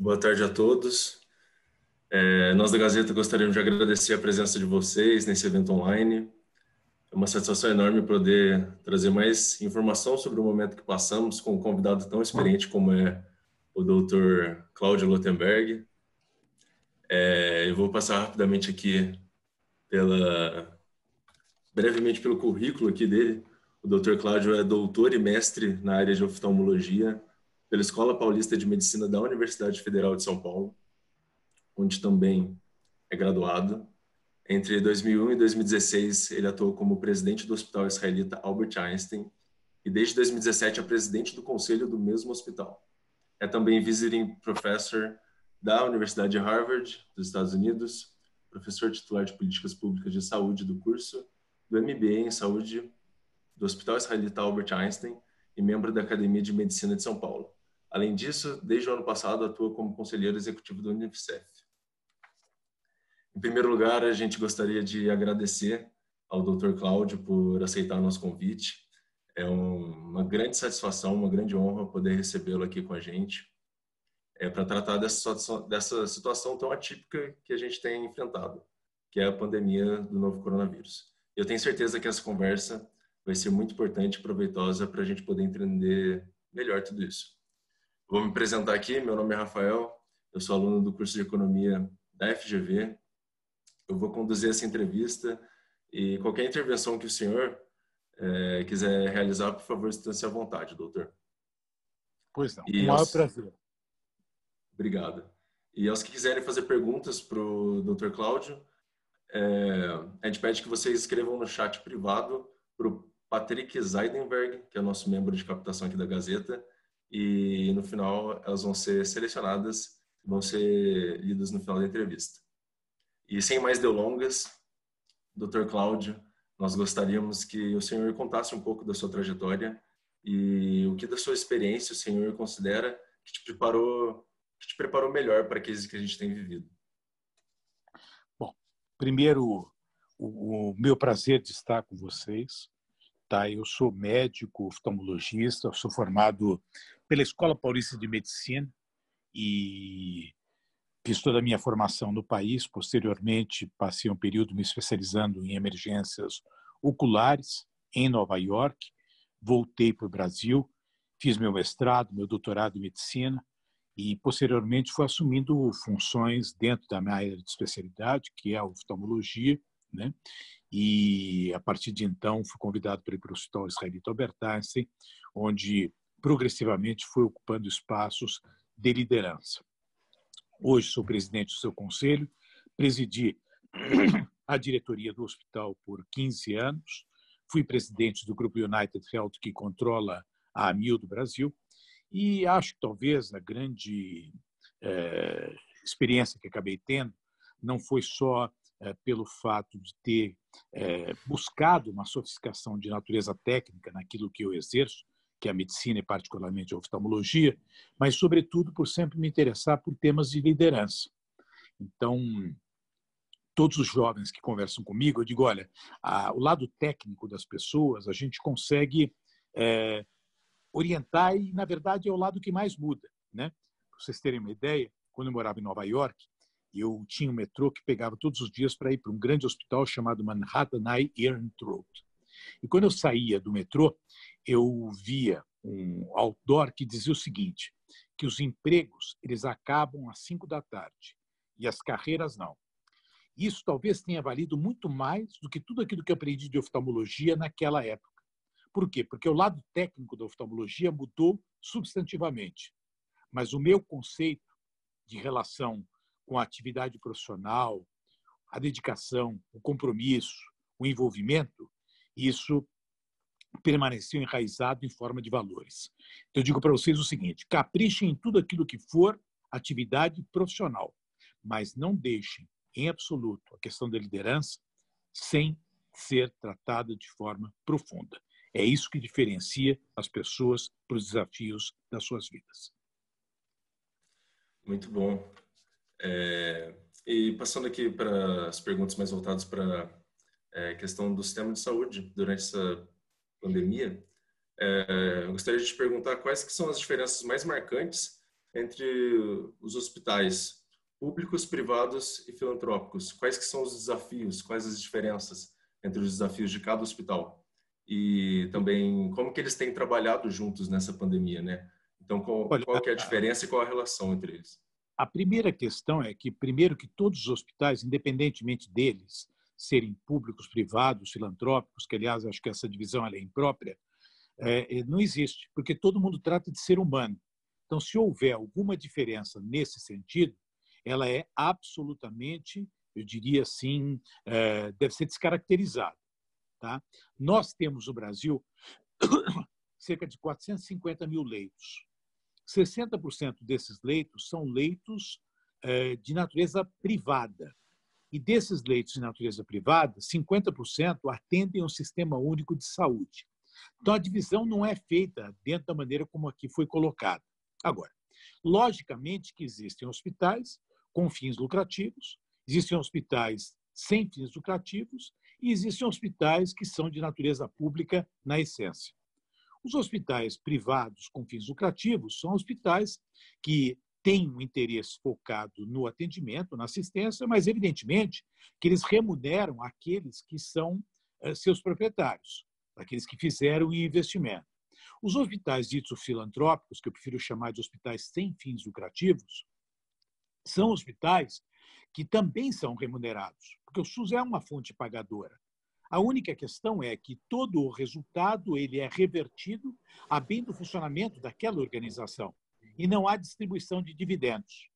Boa tarde a todos. Nós da Gazeta gostaríamos de agradecer a presença de vocês nesse evento online. É uma satisfação enorme poder trazer mais informação sobre o momento que passamos com um convidado tão experiente como é o Dr. Cláudio Lotenberg. Eu vou passar rapidamente aqui brevemente pelo currículo aqui dele. O Dr. Cláudio é doutor e mestre na área de oftalmologia pela Escola Paulista de Medicina da Universidade Federal de São Paulo, onde também é graduado. Entre 2001 e 2016, ele atuou como presidente do Hospital Israelita Albert Einstein e desde 2017 é presidente do conselho do mesmo hospital. É também visiting professor da Universidade de Harvard, dos Estados Unidos, professor titular de políticas públicas de saúde do curso do MBA em saúde do Hospital Israelita Albert Einstein e membro da Academia de Medicina de São Paulo. Além disso, desde o ano passado, atua como conselheiro executivo do Unicef. Em primeiro lugar, a gente gostaria de agradecer ao Dr. Cláudio por aceitar o nosso convite. É uma grande satisfação, uma grande honra poder recebê-lo aqui com a gente, para tratar dessa situação tão atípica que a gente tem enfrentado, que é a pandemia do novo coronavírus. Eu tenho certeza que essa conversa vai ser muito importante e proveitosa para a gente poder entender melhor tudo isso. Vou me apresentar aqui, meu nome é Rafael, eu sou aluno do curso de Economia da FGV. Eu vou conduzir essa entrevista e qualquer intervenção que o senhor quiser realizar, por favor, sinta-se à vontade, doutor. Pois não, com o maior prazer. Obrigado. E aos que quiserem fazer perguntas para o doutor Cláudio, a gente pede que vocês escrevam no chat privado para o Patrick Zeidenberg, que é o nosso membro de captação aqui da Gazeta, e no final elas vão ser selecionadas, vão ser lidas no final da entrevista. E sem mais delongas, Dr. Cláudio, nós gostaríamos que o senhor contasse um pouco da sua trajetória e o que da sua experiência o senhor considera que te preparou melhor para a crise que a gente tem vivido. Bom, primeiro, o meu prazer de estar com vocês. Tá? Eu sou médico, oftalmologista, sou formado pela Escola Paulista de Medicina e fiz toda a minha formação no país. Posteriormente, passei um período me especializando em emergências oculares em Nova York. Voltei para o Brasil, fiz meu mestrado, meu doutorado em medicina e, posteriormente, fui assumindo funções dentro da minha área de especialidade, que é a oftalmologia, né? E, a partir de então, fui convidado para ir para o Hospital Israelita Albert Einstein, onde, progressivamente, fui ocupando espaços de liderança. Hoje sou presidente do seu conselho, presidi a diretoria do hospital por 15 anos, fui presidente do grupo United Health, que controla a AMIL do Brasil, e acho que talvez a grande experiência que acabei tendo não foi só pelo fato de ter buscado uma sofisticação de natureza técnica naquilo que eu exerço, que é a medicina e particularmente a oftalmologia, mas, sobretudo, por sempre me interessar por temas de liderança. Então, todos os jovens que conversam comigo, eu digo, olha, o lado técnico das pessoas a gente consegue orientar e, na verdade, é o lado que mais muda, né? Para vocês terem uma ideia, quando eu morava em Nova York, eu tinha um metrô que pegava todos os dias para ir para um grande hospital chamado Manhattan Eye, Ear and Throat. E quando eu saía do metrô, eu via um outdoor que dizia o seguinte, que os empregos eles acabam às 5 da tarde e as carreiras não. Isso talvez tenha valido muito mais do que tudo aquilo que eu aprendi de oftalmologia naquela época. Por quê? Porque o lado técnico da oftalmologia mudou substantivamente, mas o meu conceito de relação com a atividade profissional, a dedicação, o compromisso, o envolvimento, isso permaneceu enraizado em forma de valores. Então, eu digo para vocês o seguinte, caprichem em tudo aquilo que for atividade profissional, mas não deixem, em absoluto, a questão da liderança sem ser tratada de forma profunda. É isso que diferencia as pessoas para os desafios das suas vidas. Muito bom. E passando aqui para as perguntas mais voltadas para a questão do sistema de saúde durante essa pandemia, eu gostaria de te perguntar quais que são as diferenças mais marcantes entre os hospitais públicos, privados e filantrópicos. Quais que são os desafios, quais as diferenças entre os desafios de cada hospital? E também como que eles têm trabalhado juntos nessa pandemia, né? Então, Olha, qual que é a diferença e qual a relação entre eles? a primeira questão é que, primeiro, que todos os hospitais, independentemente deles serem públicos, privados, filantrópicos, que, aliás, acho que essa divisão é imprópria, não existe, porque todo mundo trata de ser humano. Então, se houver alguma diferença nesse sentido, ela é absolutamente, eu diria assim, deve ser descaracterizada. Tá? Nós temos no Brasil cerca de 450 mil leitos. 60% desses leitos são leitos de natureza privada. E desses leitos de natureza privada, 50% atendem ao Sistema Único de Saúde. Então, a divisão não é feita dentro da maneira como aqui foi colocada. Agora, logicamente que existem hospitais com fins lucrativos, existem hospitais sem fins lucrativos e existem hospitais que são de natureza pública na essência. Os hospitais privados com fins lucrativos são hospitais que têm um interesse focado no atendimento, na assistência, mas, evidentemente, que eles remuneram aqueles que são seus proprietários, aqueles que fizeram o investimento. Os hospitais ditos filantrópicos, que eu prefiro chamar de hospitais sem fins lucrativos, são hospitais que também são remunerados, porque o SUS é uma fonte pagadora. A única questão é que todo o resultado ele é revertido a bem do funcionamento daquela organização e não há distribuição de dividendos.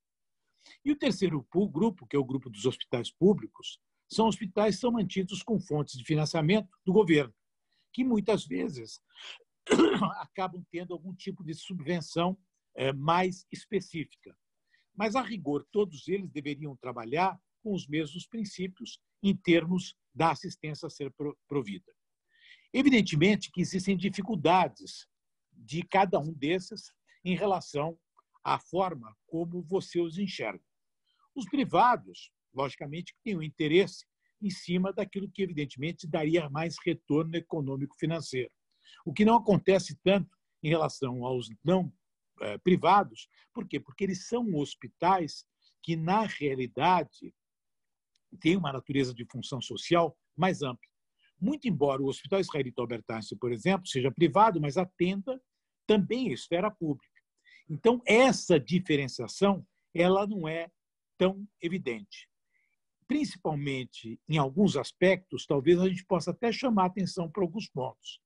E o terceiro grupo, que é o grupo dos hospitais públicos, são hospitais que são mantidos com fontes de financiamento do governo, que muitas vezes acabam tendo algum tipo de subvenção mais específica. Mas, a rigor, todos eles deveriam trabalhar com os mesmos princípios em termos da assistência a ser provida. Evidentemente que existem dificuldades de cada um desses em relação à forma como você os enxerga. Os privados, logicamente, têm um interesse em cima daquilo que, evidentemente, daria mais retorno econômico-financeiro. O que não acontece tanto em relação aos não privados. Por quê? Porque eles são hospitais que, na realidade, têm uma natureza de função social mais ampla. Muito embora o Hospital Israelita Albert Einstein, por exemplo, seja privado, mas atenda também a esfera pública. Então, essa diferenciação ela não é tão evidente. Principalmente em alguns aspectos, talvez a gente possa até chamar a atenção para alguns pontos.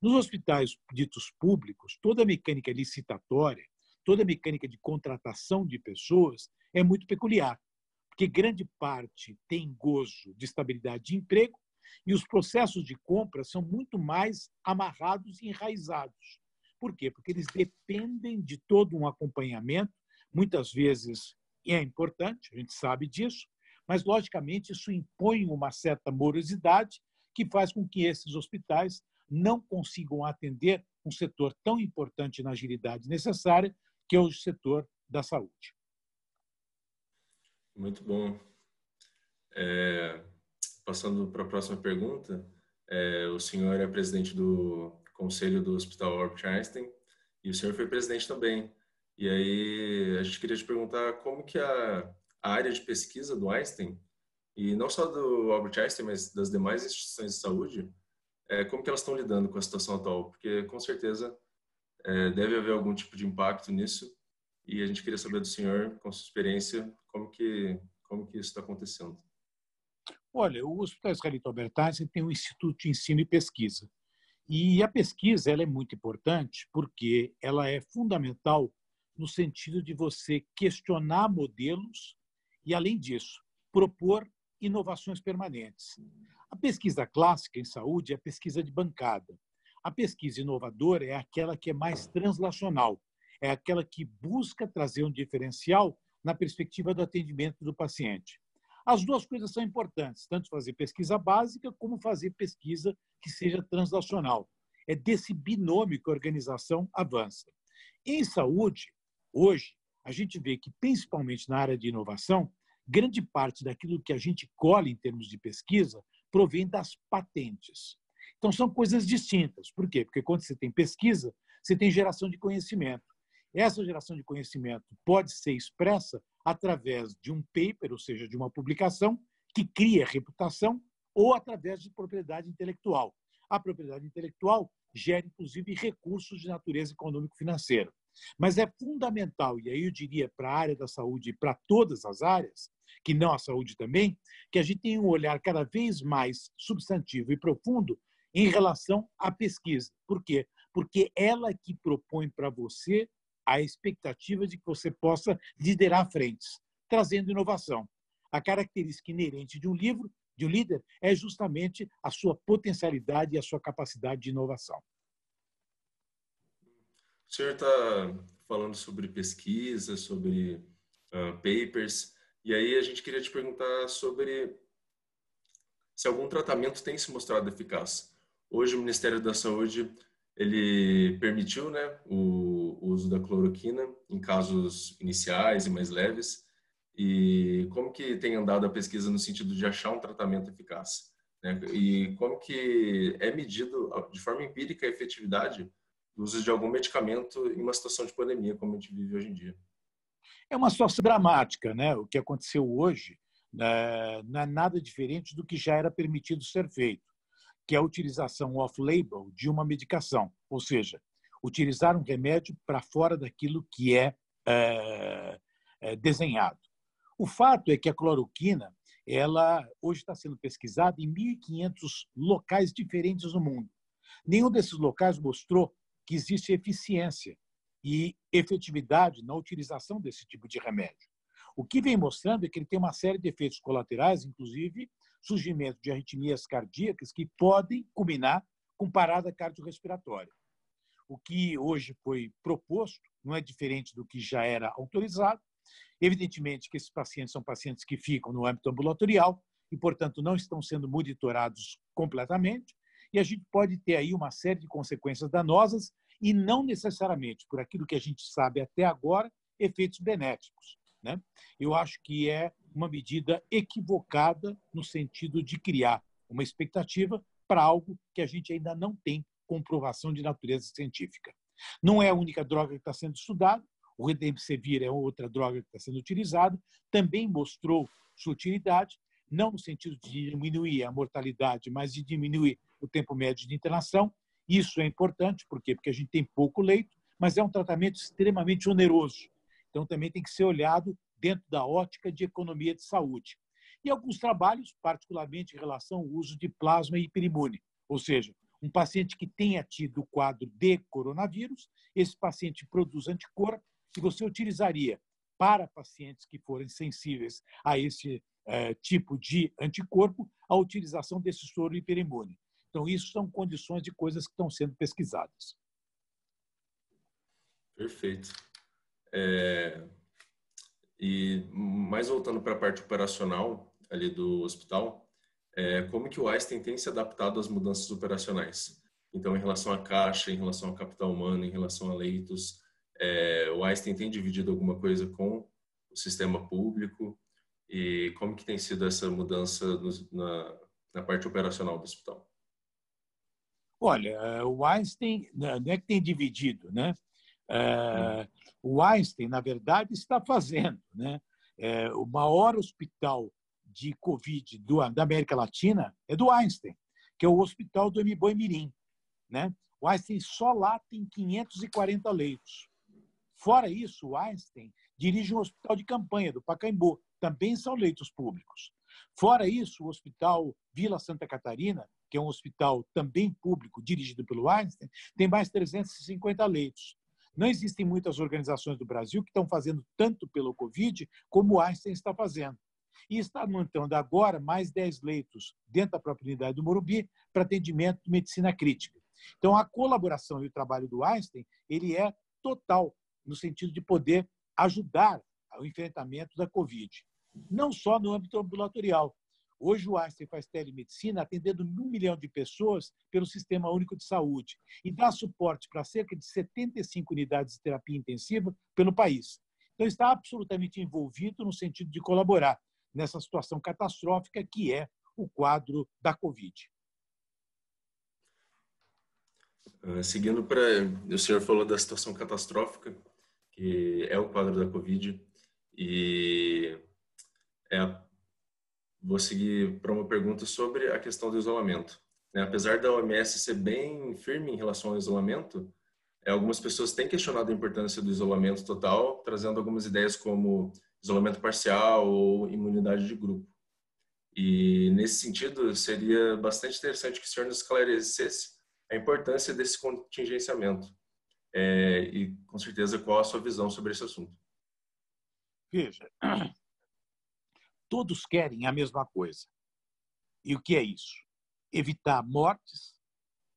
Nos hospitais ditos públicos, toda a mecânica licitatória, toda a mecânica de contratação de pessoas é muito peculiar, porque grande parte tem gozo de estabilidade de emprego e os processos de compra são muito mais amarrados e enraizados. Por quê? Porque eles dependem de todo um acompanhamento, muitas vezes é importante, a gente sabe disso, mas, logicamente, isso impõe uma certa morosidade que faz com que esses hospitais não consigam atender um setor tão importante na agilidade necessária, que é o setor da saúde. Muito bom. Passando para a próxima pergunta, o senhor é presidente do Conselho do Hospital Albert Einstein e o senhor foi presidente também. E aí a gente queria te perguntar como que a área de pesquisa do Einstein, e não só do Albert Einstein, mas das demais instituições de saúde, como que elas estão lidando com a situação atual? Porque, com certeza, deve haver algum tipo de impacto nisso e a gente queria saber do senhor, com sua experiência, como que isso está acontecendo. Olha, o Hospital Israelita Albert Einstein tem um Instituto de Ensino e Pesquisa. E a pesquisa ela é muito importante porque ela é fundamental no sentido de você questionar modelos e, além disso, propor inovações permanentes. A pesquisa clássica em saúde é a pesquisa de bancada. A pesquisa inovadora é aquela que é mais translacional, é aquela que busca trazer um diferencial na perspectiva do atendimento do paciente. As duas coisas são importantes, tanto fazer pesquisa básica como fazer pesquisa que seja translacional. É desse binômio que a organização avança. Em saúde, hoje, a gente vê que, principalmente na área de inovação, grande parte daquilo que a gente colhe em termos de pesquisa provém das patentes. Então, são coisas distintas. Por quê? Porque quando você tem pesquisa, você tem geração de conhecimento. Essa geração de conhecimento pode ser expressa através de um paper, ou seja, de uma publicação, que cria reputação, ou através de propriedade intelectual. A propriedade intelectual gera, inclusive, recursos de natureza econômico-financeira. Mas é fundamental, e aí eu diria para a área da saúde e para todas as áreas, que não a saúde também, que a gente tenha um olhar cada vez mais substantivo e profundo em relação à pesquisa. Por quê? Porque ela que propõe para você a expectativa de que você possa liderar frentes, trazendo inovação. A característica inerente de um livro, de um líder, é justamente a sua potencialidade e a sua capacidade de inovação. O senhor está falando sobre pesquisa, sobre papers, e aí a gente queria te perguntar sobre se algum tratamento tem se mostrado eficaz. Hoje o Ministério da Saúde ele permitiu, né, o uso da cloroquina em casos iniciais e mais leves. E como que tem andado a pesquisa no sentido de achar um tratamento eficaz, né? E como que é medido de forma empírica a efetividade do uso de algum medicamento em uma situação de pandemia como a gente vive hoje em dia? É uma situação dramática, né? O que aconteceu hoje não é nada diferente do que já era permitido ser feito, que é a utilização off-label de uma medicação, ou seja, utilizar um remédio para fora daquilo que é desenhado. O fato é que a cloroquina, ela hoje está sendo pesquisada em 1.500 locais diferentes no mundo. Nenhum desses locais mostrou que existe eficiência e efetividade na utilização desse tipo de remédio. O que vem mostrando é que ele tem uma série de efeitos colaterais, inclusive surgimento de arritmias cardíacas que podem culminar com parada cardiorrespiratória. O que hoje foi proposto não é diferente do que já era autorizado. Evidentemente que esses pacientes são pacientes que ficam no âmbito ambulatorial e, portanto, não estão sendo monitorados completamente, e a gente pode ter aí uma série de consequências danosas e não necessariamente, por aquilo que a gente sabe até agora, efeitos benéficos, né? Eu acho que é uma medida equivocada no sentido de criar uma expectativa para algo que a gente ainda não tem comprovação de natureza científica. Não é a única droga que está sendo estudada. O Remdesivir é outra droga que está sendo utilizada, também mostrou sua utilidade, não no sentido de diminuir a mortalidade, mas de diminuir o tempo médio de internação. Isso é importante, por quê? Porque a gente tem pouco leito, mas é um tratamento extremamente oneroso. Então, também tem que ser olhado dentro da ótica de economia de saúde. E alguns trabalhos, particularmente em relação ao uso de plasma hiperimune, ou seja, um paciente que tenha tido o quadro de coronavírus, esse paciente produz anticorpo, que você utilizaria para pacientes que forem sensíveis a esse tipo de anticorpo, a utilização desse soro hiperimune. Então, isso são condições de coisas que estão sendo pesquisadas. Perfeito. E mais voltando para a parte operacional ali do hospital, como que o Einstein tem se adaptado às mudanças operacionais? Então, em relação à caixa, em relação ao capital humano, em relação a leitos, o Einstein tem dividido alguma coisa com o sistema público? E como que tem sido essa mudança na parte operacional do hospital? Olha, o Einstein não é que tem dividido, né? O Einstein, na verdade, está fazendo, né? O maior hospital de Covid da América Latina é do Einstein, que é o hospital do Boi-Mirim, né? O Einstein só lá tem 540 leitos. Fora isso, o Einstein dirige um hospital de campanha do Pacaembu, também são leitos públicos. Fora isso, o Hospital Vila Santa Catarina, que é um hospital também público, dirigido pelo Einstein, tem mais 350 leitos. Não existem muitas organizações do Brasil que estão fazendo tanto pelo Covid como o Einstein está fazendo. E está montando agora mais 10 leitos dentro da própria unidade do Morumbi para atendimento de medicina crítica. Então, a colaboração e o trabalho do Einstein ele é total, no sentido de poder ajudar ao enfrentamento da Covid. Não só no âmbito ambulatorial. Hoje o Einstein faz telemedicina atendendo 1 milhão de pessoas pelo Sistema Único de Saúde e dá suporte para cerca de 75 unidades de terapia intensiva pelo país. Então está absolutamente envolvido no sentido de colaborar nessa situação catastrófica que é o quadro da Covid. Seguindo para... O senhor falou da situação catastrófica que é o quadro da Covid. E vou seguir para uma pergunta sobre a questão do isolamento. Apesar da OMS ser bem firme em relação ao isolamento, algumas pessoas têm questionado a importância do isolamento total, trazendo algumas ideias como isolamento parcial ou imunidade de grupo. E, nesse sentido, seria bastante interessante que o senhor nos esclarecesse a importância desse contingenciamento. E, com certeza, qual a sua visão sobre esse assunto? Veja, todos querem a mesma coisa. E o que é isso? Evitar mortes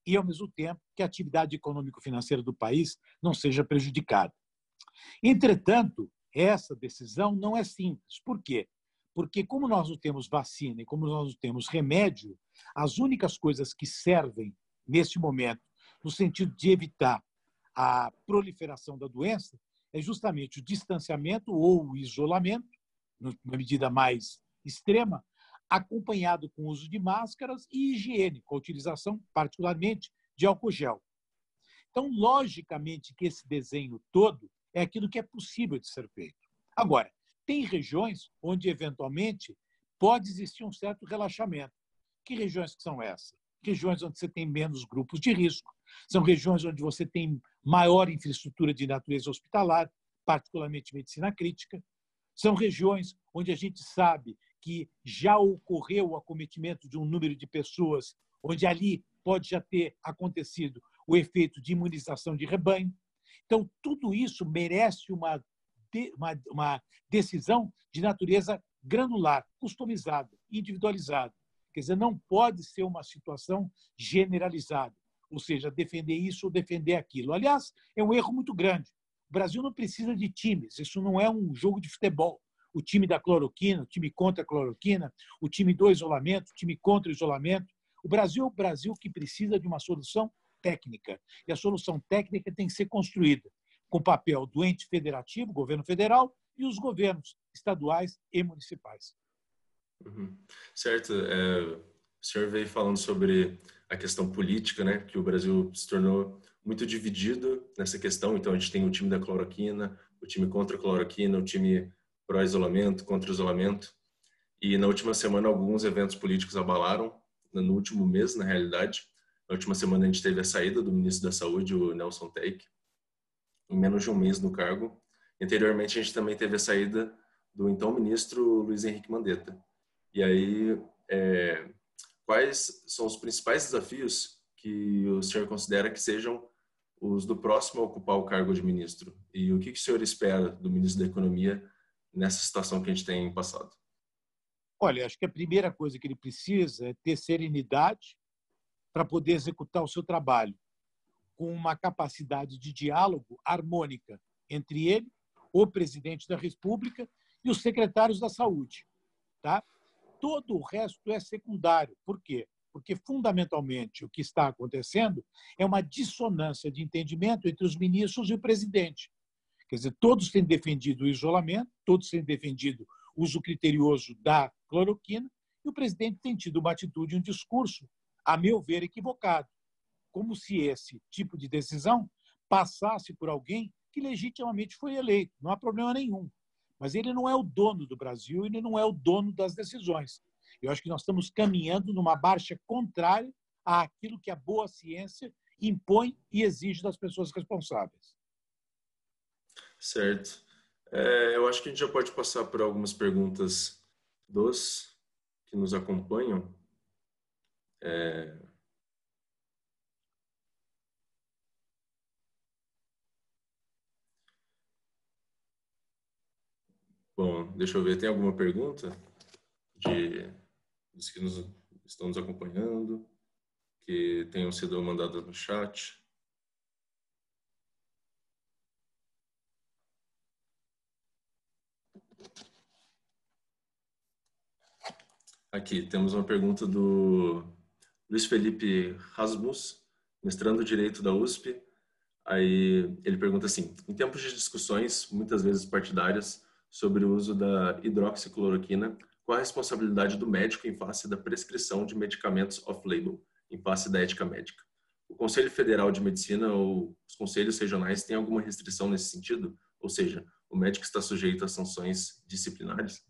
e, ao mesmo tempo, que a atividade econômico-financeira do país não seja prejudicada. Entretanto, essa decisão não é simples. Por quê? Porque, como nós não temos vacina e como nós não temos remédio, as únicas coisas que servem, neste momento, no sentido de evitar a proliferação da doença, é justamente o distanciamento ou o isolamento, numa medida mais extrema, acompanhado com o uso de máscaras e higiene, com a utilização, particularmente, de álcool gel. Então, logicamente, que esse desenho todo é aquilo que é possível de ser feito. Agora, tem regiões onde, eventualmente, pode existir um certo relaxamento. Que regiões que são essas? Regiões onde você tem menos grupos de risco, são regiões onde você tem maior infraestrutura de natureza hospitalar, particularmente medicina crítica, são regiões onde a gente sabe que já ocorreu o acometimento de um número de pessoas, onde ali pode já ter acontecido o efeito de imunização de rebanho. Então, tudo isso merece uma decisão de natureza granular, customizada, individualizada. Quer dizer, não pode ser uma situação generalizada, ou seja, defender isso ou defender aquilo. Aliás, é um erro muito grande. O Brasil não precisa de times, isso não é um jogo de futebol. O time da cloroquina, o time contra a cloroquina, o time do isolamento, o time contra o isolamento. O Brasil é o Brasil que precisa de uma solução técnica. E a solução técnica tem que ser construída com o papel do ente federativo, governo federal, e os governos estaduais e municipais. Uhum. Certo. O senhor veio falando sobre a questão política, né? Que o Brasil se tornou muito dividido nessa questão. Então, a gente tem o time da cloroquina, o time contra a cloroquina, o time pró-isolamento, contra o isolamento. E na última semana, alguns eventos políticos abalaram, no último mês, na realidade. Na última semana, a gente teve a saída do ministro da Saúde, o Nelson Teich, em menos de um mês no cargo. Anteriormente, a gente também teve a saída do então ministro Luiz Henrique Mandetta. E aí, quais são os principais desafios que o senhor considera que sejam os do próximo a ocupar o cargo de ministro? E o que o senhor espera do ministro da Economia nessa situação que a gente tem passado? Olha, acho que a primeira coisa que ele precisa é ter serenidade para poder executar o seu trabalho, com uma capacidade de diálogo harmônica entre ele, o presidente da República e os secretários da Saúde. Tá? Todo o resto é secundário. Por quê? Porque, fundamentalmente, o que está acontecendo é uma dissonância de entendimento entre os ministros e o presidente. Quer dizer, todos têm defendido o isolamento, todos têm defendido o uso criterioso da cloroquina, e o presidente tem tido uma atitude, um discurso, a meu ver, equivocado, como se esse tipo de decisão passasse por alguém que legitimamente foi eleito. Não há problema nenhum. Mas ele não é o dono do Brasil, ele não é o dono das decisões. Eu acho que nós estamos caminhando numa marcha contrária àquilo que a boa ciência impõe e exige das pessoas responsáveis. Certo. Eu acho que a gente já pode passar por algumas perguntas dos que nos acompanham. Bom, deixa eu ver, tem alguma pergunta dos que estão nos acompanhando, que tenham sido mandadas no chat? Aqui, temos uma pergunta do Luiz Felipe Rasmus, mestrando Direito da USP. Aí ele pergunta assim: em tempos de discussões, muitas vezes partidárias, sobre o uso da hidroxicloroquina, qual a responsabilidade do médico em face da prescrição de medicamentos off-label, em face da ética médica? O Conselho Federal de Medicina ou os conselhos regionais têm alguma restrição nesse sentido? Ou seja, o médico está sujeito a sanções disciplinares?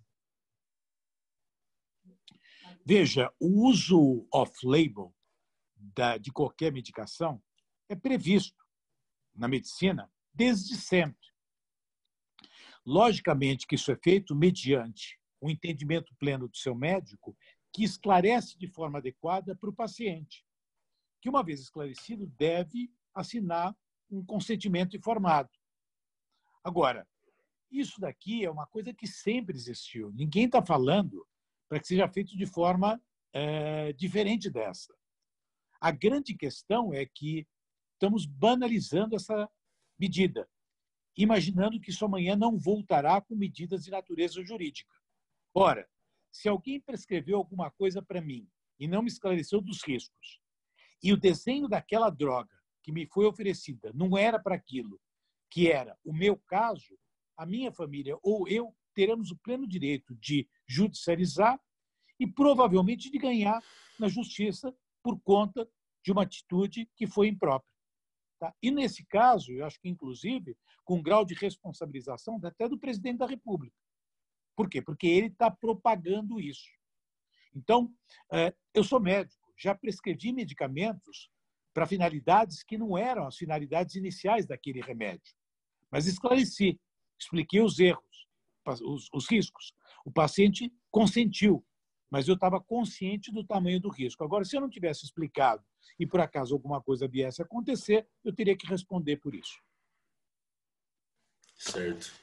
Veja, o uso off-label de qualquer medicação é previsto na medicina desde sempre. Logicamente que isso é feito mediante o entendimento pleno do seu médico, que esclarece de forma adequada para o paciente, que, uma vez esclarecido, deve assinar um consentimento informado. Agora, isso daqui é uma coisa que sempre existiu. Ninguém está falando para que seja feito de forma diferente dessa. A grande questão é que estamos banalizando essa medida, imaginando que isso amanhã não voltará com medidas de natureza jurídica. Ora, se alguém prescreveu alguma coisa para mim e não me esclareceu dos riscos, e o desenho daquela droga que me foi oferecida não era para aquilo que era o meu caso, a minha família ou eu teremos o pleno direito de judicializar e provavelmente de ganhar na justiça por conta de uma atitude que foi imprópria. Tá? E, nesse caso, eu acho que, inclusive, com um grau de responsabilização até do presidente da República. Por quê? Porque ele está propagando isso. Então, eu sou médico, já prescrevi medicamentos para finalidades que não eram as finalidades iniciais daquele remédio, mas esclareci, expliquei os erros, os riscos. O paciente consentiu, mas eu estava consciente do tamanho do risco. Agora, se eu não tivesse explicado e, por acaso, alguma coisa viesse a acontecer, eu teria que responder por isso. Certo.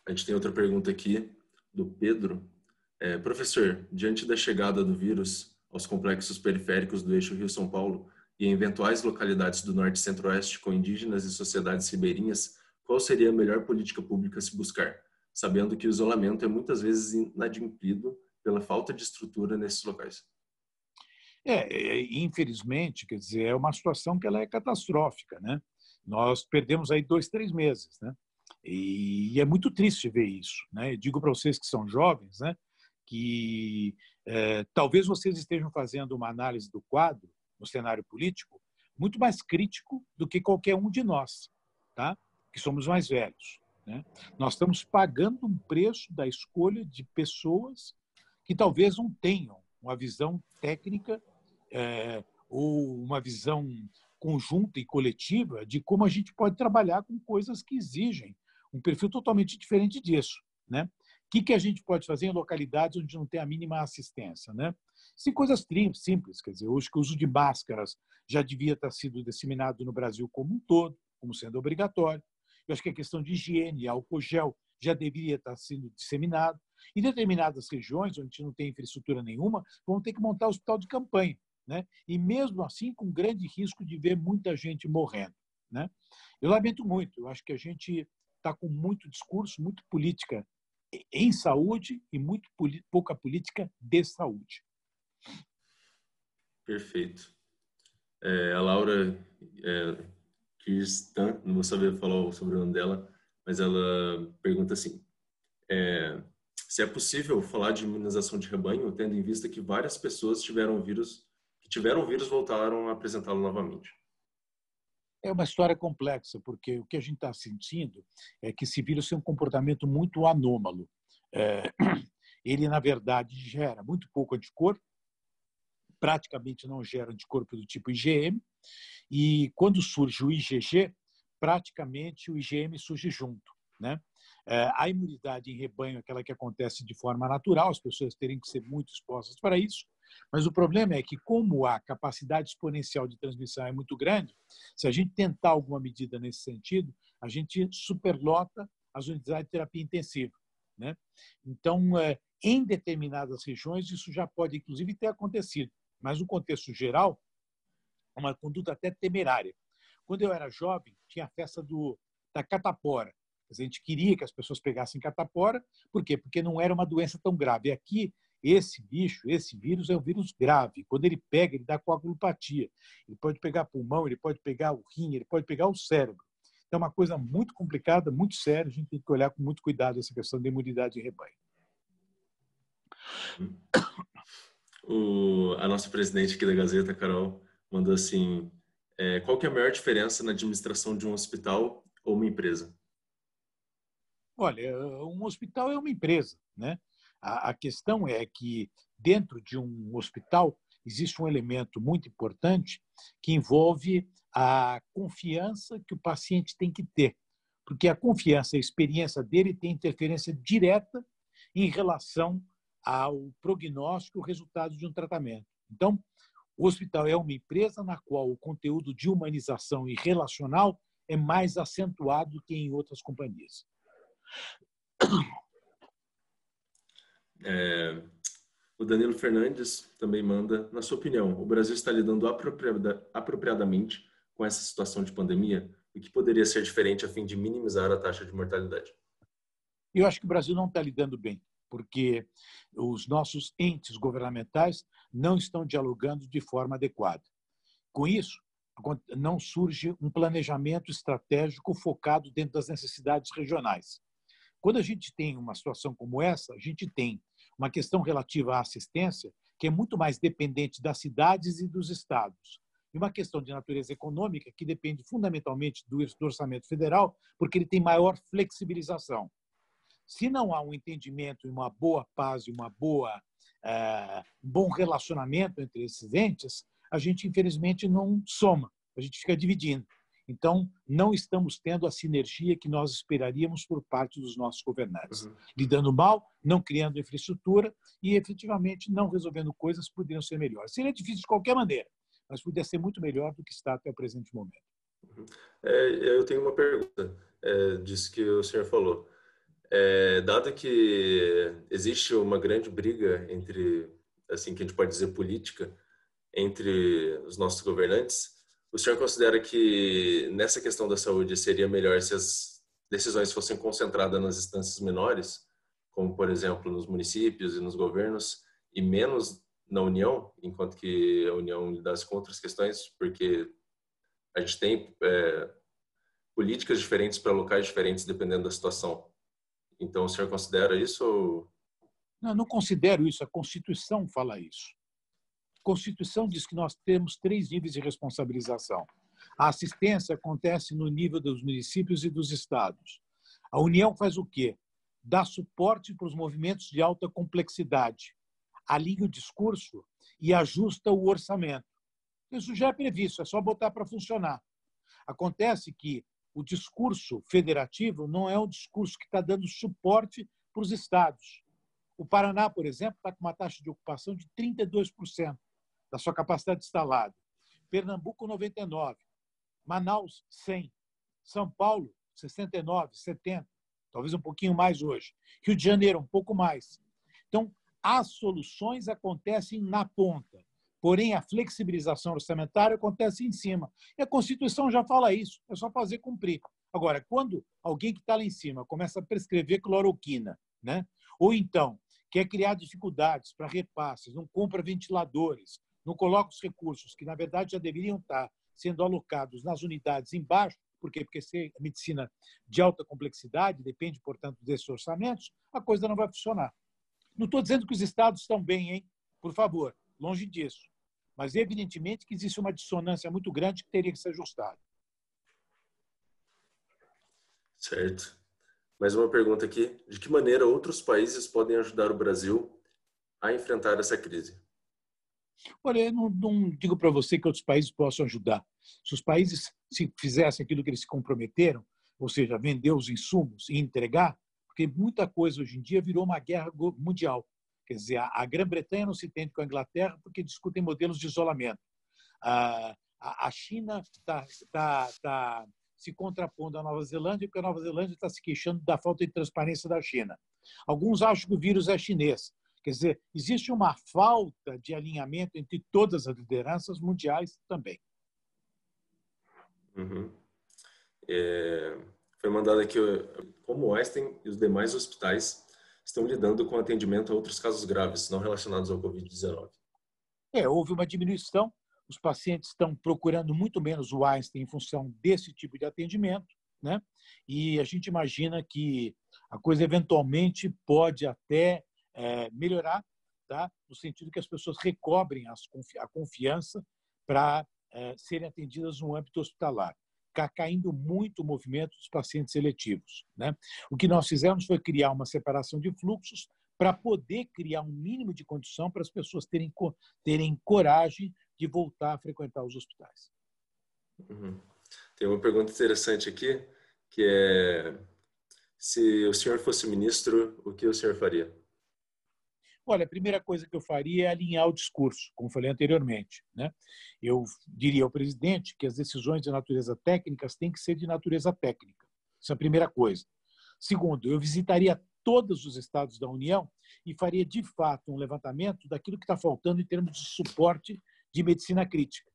A gente tem outra pergunta aqui, do Pedro. Professor, diante da chegada do vírus aos complexos periféricos do eixo Rio-São Paulo e em eventuais localidades do Norte e Centro-Oeste com indígenas e sociedades ribeirinhas, qual seria a melhor política pública a se buscar, sabendo que o isolamento é muitas vezes inadimplido pela falta de estrutura nesses locais? Infelizmente, quer dizer, é uma situação que ela é catastrófica, né? Nós perdemos aí 2, 3 meses, né? E é muito triste ver isso, né? Eu digo para vocês que são jovens, né? Que talvez vocês estejam fazendo uma análise do quadro no cenário político muito mais crítico do que qualquer um de nós, tá? Que somos mais velhos, né? Nós estamos pagando um preço da escolha de pessoas que talvez não tenham uma visão técnica ou uma visão conjunta e coletiva de como a gente pode trabalhar com coisas que exigem um perfil totalmente diferente disso, né? O que a gente pode fazer em localidades onde não tem a mínima assistência, né? Sim, coisas simples, quer dizer, hoje que o uso de máscaras já devia estar sido disseminado no Brasil como um todo, como sendo obrigatório. Eu acho que a questão de higiene, álcool gel, já deveria estar sendo disseminado. Em determinadas regiões, onde não tem infraestrutura nenhuma, vão ter que montar hospital de campanha, né? E mesmo assim, com grande risco de ver muita gente morrendo, né? Eu lamento muito, eu acho que a gente está com muito discurso, muito política em saúde e muito pouca política de saúde. Perfeito. A Laura Kirstan, não vou saber falar o sobrenome dela, mas ela pergunta assim, se é possível falar de imunização de rebanho, tendo em vista que várias pessoas que tiveram o vírus voltaram a apresentá-lo novamente. É uma história complexa, porque o que a gente está sentindo é que esse vírus tem um comportamento muito anômalo. Ele, na verdade, gera muito pouco anticorpo, praticamente não gera anticorpo do tipo IgM, e quando surge o IgG, praticamente o IgM surge junto, né? A imunidade em rebanho é aquela que acontece de forma natural, as pessoas terem que ser muito expostas para isso, mas o problema é que, como a capacidade exponencial de transmissão é muito grande, se a gente tentar alguma medida nesse sentido, a gente superlota as unidades de terapia intensiva, né? Então, em determinadas regiões, isso já pode, inclusive, ter acontecido, mas no contexto geral, é uma conduta até temerária. Quando eu era jovem, tinha a festa da catapora. A gente queria que as pessoas pegassem catapora. Por quê? Porque não era uma doença tão grave. E aqui, esse bicho, esse vírus é um vírus grave. Quando ele pega, ele dá coagulopatia. Ele pode pegar pulmão, ele pode pegar o rim, ele pode pegar o cérebro. Então, é uma coisa muito complicada, muito séria. A gente tem que olhar com muito cuidado essa questão da imunidade em rebanho. A nossa presidente aqui da Gazeta, Carol, mandou assim, qual que é a maior diferença na administração de um hospital ou uma empresa? Olha, um hospital é uma empresa, né? A questão é que dentro de um hospital existe um elemento muito importante que envolve a confiança que o paciente tem que ter, porque a confiança, a experiência dele tem interferência direta em relação ao prognóstico, o resultado de um tratamento. Então, o hospital é uma empresa na qual o conteúdo de humanização e relacional é mais acentuado que em outras companhias. O Danilo Fernandes também manda, na sua opinião, o Brasil está lidando apropriadamente com essa situação de pandemia? O que poderia ser diferente a fim de minimizar a taxa de mortalidade? Eu acho que o Brasil não está lidando bem, porque os nossos entes governamentais não estão dialogando de forma adequada. Com isso, não surge um planejamento estratégico focado dentro das necessidades regionais. Quando a gente tem uma situação como essa, a gente tem uma questão relativa à assistência que é muito mais dependente das cidades e dos estados. E uma questão de natureza econômica que depende fundamentalmente do orçamento federal, porque ele tem maior flexibilização. Se não há um entendimento e uma boa paz e um bom relacionamento entre esses entes, a gente, infelizmente, não soma, a gente fica dividindo. Então, não estamos tendo a sinergia que nós esperaríamos por parte dos nossos governantes. Lidando mal, não criando infraestrutura e, efetivamente, não resolvendo coisas que poderiam ser melhores. Seria difícil de qualquer maneira, mas poderia ser muito melhor do que está até o presente momento. Eu tenho uma pergunta disso que o senhor falou. Dado que existe uma grande briga entre, assim, que a gente pode dizer política, entre os nossos governantes, o senhor considera que nessa questão da saúde seria melhor se as decisões fossem concentradas nas instâncias menores, como, por exemplo, nos municípios e nos governos, e menos na União, enquanto que a União lidasse com outras questões, porque a gente tem políticas diferentes para locais diferentes, dependendo da situação. Então, o senhor considera isso? Ou... Não considero isso. A Constituição fala isso. A Constituição diz que nós temos 3 níveis de responsabilização. A assistência acontece no nível dos municípios e dos estados. A União faz o quê? Dá suporte para os movimentos de alta complexidade, alinha o discurso e ajusta o orçamento. Isso já é previsto, é só botar para funcionar. Acontece que o discurso federativo não é um discurso que está dando suporte para os estados. O Paraná, por exemplo, está com uma taxa de ocupação de 32% da sua capacidade instalada. Pernambuco, 99%. Manaus, 100%. São Paulo, 69%, 70%. Talvez um pouquinho mais hoje. Rio de Janeiro, um pouco mais. Então, as soluções acontecem na ponta. Porém, a flexibilização orçamentária acontece em cima. E a Constituição já fala isso, é só fazer cumprir. Agora, quando alguém que está lá em cima começa a prescrever cloroquina, né? Ou então quer criar dificuldades para repasses, não compra ventiladores, não coloca os recursos que, na verdade, já deveriam estar sendo alocados nas unidades embaixo, porque ser medicina de alta complexidade depende, portanto, desses orçamentos, a coisa não vai funcionar. Não estou dizendo que os estados estão bem, hein? Por favor, longe disso. Mas, evidentemente, que existe uma dissonância muito grande que teria que ser ajustada. Certo. Mais uma pergunta aqui. De que maneira outros países podem ajudar o Brasil a enfrentar essa crise? Olha, eu não digo para você que outros países possam ajudar. Se os países se fizessem aquilo que eles se comprometeram, ou seja, vender os insumos e entregar, porque muita coisa hoje em dia virou uma guerra mundial. Quer dizer, a Grã-Bretanha não se entende com a Inglaterra porque discutem modelos de isolamento. A China está se contrapondo à Nova Zelândia porque a Nova Zelândia está se queixando da falta de transparência da China. Alguns acham que o vírus é chinês. Quer dizer, existe uma falta de alinhamento entre todas as lideranças mundiais também. Foi mandado aqui como o Einstein e os demais hospitais estão lidando com atendimento a outros casos graves não relacionados ao Covid-19. Houve uma diminuição. Os pacientes estão procurando muito menos o Einstein em função desse tipo de atendimento, né? E a gente imagina que a coisa eventualmente pode até melhorar, tá? No sentido que as pessoas recobrem a confiança para serem atendidas no âmbito hospitalar. está caindo muito o movimento dos pacientes seletivos, né? O que nós fizemos foi criar uma separação de fluxos para poder criar um mínimo de condição para as pessoas terem coragem de voltar a frequentar os hospitais. Uhum. Tem uma pergunta interessante aqui, que é: se o senhor fosse ministro, o que o senhor faria? Olha, a primeira coisa que eu faria é alinhar o discurso, como falei anteriormente, né? Eu diria ao presidente que as decisões de natureza técnica têm que ser de natureza técnica. Essa é a primeira coisa. Segundo, eu visitaria todos os estados da União e faria, de fato, um levantamento daquilo que está faltando em termos de suporte de medicina crítica.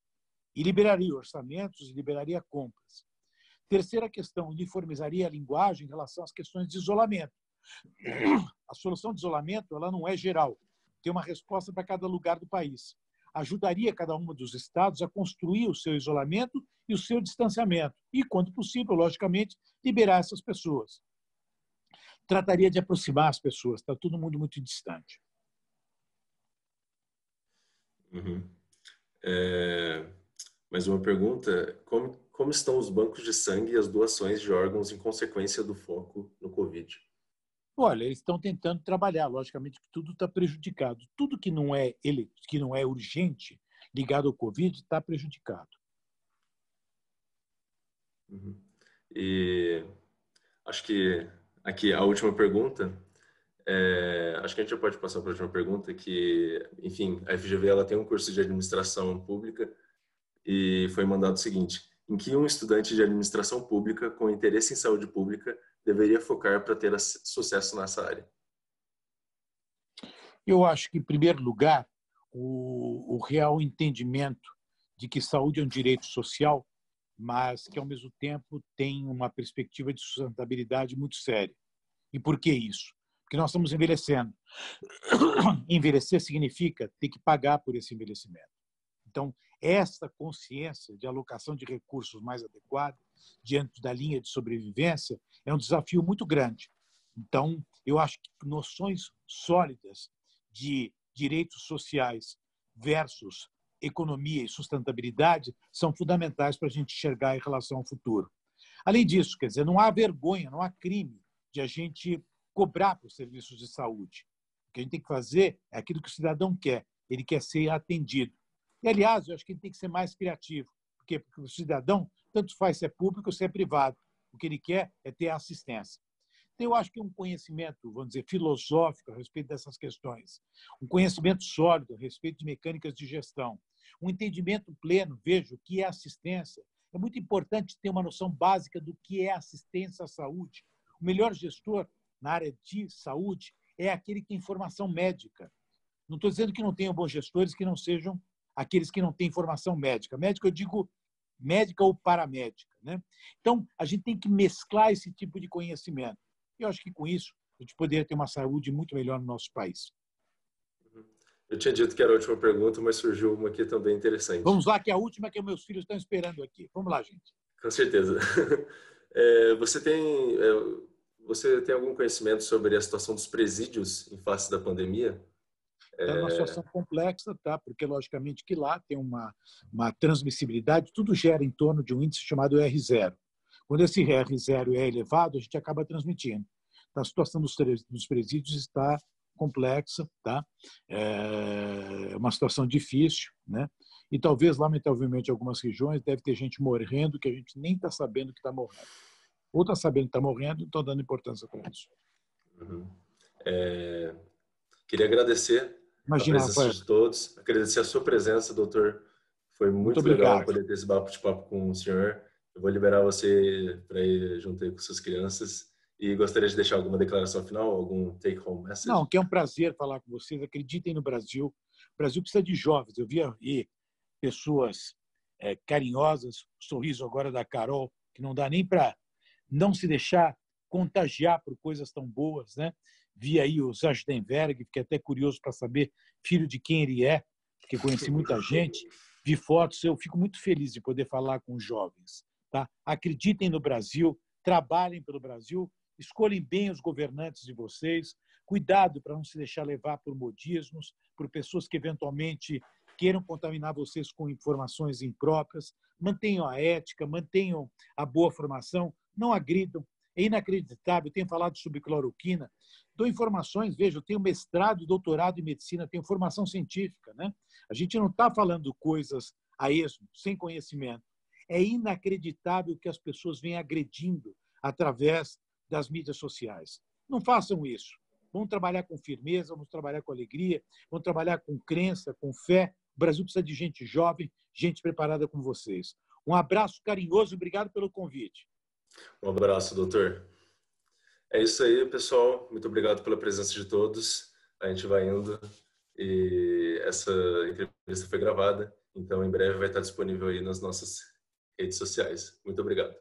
E liberaria orçamentos e liberaria compras. Terceira questão, uniformizaria a linguagem em relação às questões de isolamento. A solução de isolamento ela não é geral, tem uma resposta para cada lugar do país. Ajudaria cada um dos estados a construir o seu isolamento e o seu distanciamento e, quando possível, logicamente, liberar essas pessoas. Trataria de aproximar as pessoas, está todo mundo muito distante. Uhum. Mais uma pergunta: como estão os bancos de sangue e as doações de órgãos em consequência do foco no Covid? Olha, eles estão tentando trabalhar, logicamente que tudo está prejudicado. Tudo que não é urgente, ligado ao Covid, está prejudicado. Uhum. E acho que aqui a última pergunta, acho que a gente já pode passar para a última pergunta, que, enfim, a FGV ela tem um curso de administração pública e foi mandado o seguinte: em que um estudante de administração pública com interesse em saúde pública deveria focar para ter sucesso nessa área? Eu acho que, em primeiro lugar, o real entendimento de que saúde é um direito social, mas que, ao mesmo tempo, tem uma perspectiva de sustentabilidade muito séria. E por que isso? Porque nós estamos envelhecendo. Envelhecer significa ter que pagar por esse envelhecimento. Então, essa consciência de alocação de recursos mais adequada diante da linha de sobrevivência é um desafio muito grande. Então, eu acho que noções sólidas de direitos sociais versus economia e sustentabilidade são fundamentais para a gente enxergar em relação ao futuro. Além disso, quer dizer, não há vergonha, não há crime de a gente cobrar por serviços de saúde. O que a gente tem que fazer é aquilo que o cidadão quer. Ele quer ser atendido. E, aliás, eu acho que ele tem que ser mais criativo. Porque o cidadão, tanto faz se é público ou se é privado. O que ele quer é ter assistência. Então, eu acho que um conhecimento, vamos dizer, filosófico a respeito dessas questões, um conhecimento sólido a respeito de mecânicas de gestão, um entendimento pleno, vejo, o que é assistência. É muito importante ter uma noção básica do que é assistência à saúde. O melhor gestor na área de saúde é aquele que tem formação médica. Não estou dizendo que não tenham bons gestores que não sejam aqueles que não têm formação médica. Médica, eu digo médica ou paramédica, né? Então, a gente tem que mesclar esse tipo de conhecimento. Eu acho que, com isso, a gente poderia ter uma saúde muito melhor no nosso país. Eu tinha dito que era a última pergunta, mas surgiu uma aqui também interessante. Vamos lá, que é a última que meus filhos estão esperando aqui. Vamos lá, gente. Com certeza. Você tem algum conhecimento sobre a situação dos presídios em face da pandemia? Está numa situação complexa, tá? Porque, logicamente, que lá tem uma transmissibilidade, tudo gera em torno de um índice chamado R0. Quando esse R0 é elevado, a gente acaba transmitindo. Então, a situação dos presídios está complexa, tá? É uma situação difícil, né? E talvez, lamentavelmente, em algumas regiões deve ter gente morrendo que a gente nem está sabendo que está morrendo. Ou está sabendo que está morrendo e estão dando importância para isso. Uhum. Queria agradecer a Imagina, presença Rafael. de todos, agradecer a sua presença, doutor. Foi Muito muito legal obrigado. poder ter esse bate-papo com o senhor. Eu vou liberar você para ir junto aí com suas crianças e gostaria de deixar alguma declaração final, algum take-home message? Não, que é um prazer falar com vocês. Acreditem no Brasil. O Brasil precisa de jovens. Eu vi aí pessoas carinhosas, o sorriso agora da Carol, que não dá nem para não se deixar contagiar por coisas tão boas, né? Vi aí o Zajdenberg, fiquei até curioso para saber filho de quem ele é, porque conheci muita gente, vi fotos, eu fico muito feliz de poder falar com os jovens, tá? Acreditem no Brasil, trabalhem pelo Brasil, escolhem bem os governantes de vocês, cuidado para não se deixar levar por modismos, por pessoas que eventualmente queiram contaminar vocês com informações impróprias. Mantenham a ética, mantenham a boa formação, não agridam. É inacreditável, eu tenho falado sobre cloroquina, dou informações, veja, eu tenho mestrado, doutorado em medicina, tenho formação científica, né? A gente não está falando coisas a esmo, sem conhecimento. É inacreditável que as pessoas vêm agredindo através das mídias sociais. Não façam isso. Vamos trabalhar com firmeza, vamos trabalhar com alegria, vamos trabalhar com crença, com fé. O Brasil precisa de gente jovem, gente preparada como vocês. Um abraço carinhoso, obrigado pelo convite. Um abraço, doutor. É isso aí, pessoal. Muito obrigado pela presença de todos. A gente vai indo e essa entrevista foi gravada, então em breve vai estar disponível aí nas nossas redes sociais. Muito obrigado.